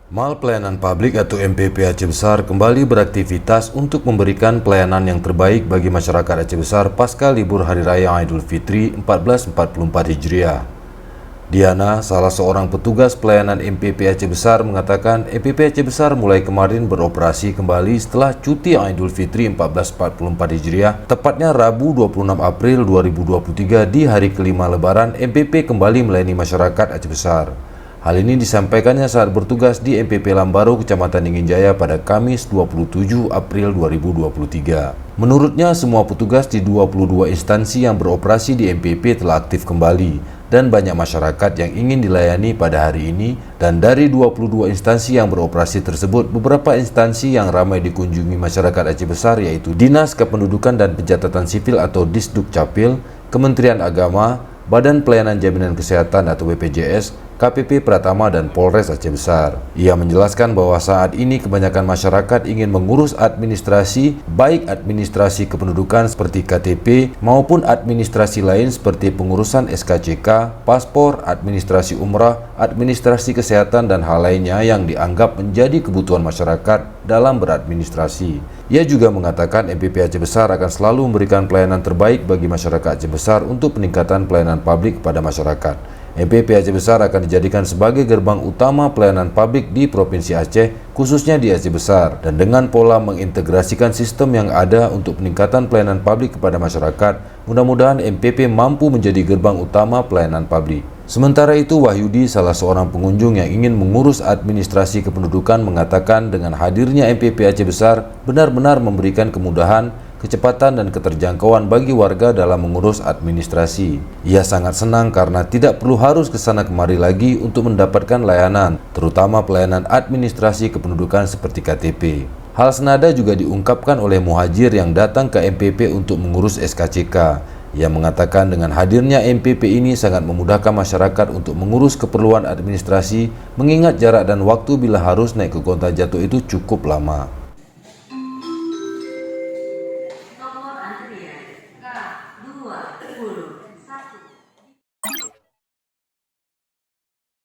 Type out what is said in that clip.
Mal Pelayanan Publik atau MPP Aceh Besar kembali beraktivitas untuk memberikan pelayanan yang terbaik bagi masyarakat Aceh Besar pasca libur Hari Raya Idul Fitri 1444 Hijriah. Diana, salah seorang petugas pelayanan MPP Aceh Besar, mengatakan MPP Aceh Besar mulai kemarin beroperasi kembali setelah cuti Idul Fitri 1444 Hijriah, tepatnya Rabu 26 April 2023 di hari kelima Lebaran. MPP kembali melayani masyarakat Aceh Besar. Hal ini disampaikannya saat bertugas di MPP Lambaru, Kecamatan Ingin Jaya pada Kamis 27 April 2023. Menurutnya, semua petugas di 22 instansi yang beroperasi di MPP telah aktif kembali dan banyak masyarakat yang ingin dilayani pada hari ini. Dan dari 22 instansi yang beroperasi tersebut, beberapa instansi yang ramai dikunjungi masyarakat Aceh Besar yaitu Dinas Kependudukan dan Pencatatan Sipil atau Disdukcapil, Kementerian Agama, Badan Pelayanan Jaminan Kesehatan atau BPJS, KPP Pratama, dan Polres Aceh Besar. Ia menjelaskan bahwa saat ini kebanyakan masyarakat ingin mengurus administrasi, baik administrasi kependudukan seperti KTP maupun administrasi lain seperti pengurusan SKCK, paspor, administrasi umrah, administrasi kesehatan, dan hal lainnya yang dianggap menjadi kebutuhan masyarakat dalam beradministrasi. Ia juga mengatakan MPP Aceh Besar akan selalu memberikan pelayanan terbaik bagi masyarakat Aceh Besar untuk peningkatan pelayanan publik kepada masyarakat. MPP Aceh Besar akan dijadikan sebagai gerbang utama pelayanan publik di Provinsi Aceh, khususnya di Aceh Besar, dan dengan pola mengintegrasikan sistem yang ada untuk peningkatan pelayanan publik kepada masyarakat, mudah-mudahan MPP mampu menjadi gerbang utama pelayanan publik. Sementara itu, Wahyudi, salah seorang pengunjung yang ingin mengurus administrasi kependudukan, mengatakan dengan hadirnya MPP Aceh Besar benar-benar memberikan kemudahan, kecepatan, dan keterjangkauan bagi warga dalam mengurus administrasi. Ia sangat senang karena tidak perlu harus ke sana kemari lagi untuk mendapatkan layanan, terutama pelayanan administrasi kependudukan seperti KTP. Hal senada juga diungkapkan oleh muhajir yang datang ke MPP untuk mengurus SKCK. Ia mengatakan dengan hadirnya MPP ini sangat memudahkan masyarakat untuk mengurus keperluan administrasi, mengingat jarak dan waktu bila harus naik ke Kota Jatuh itu cukup lama.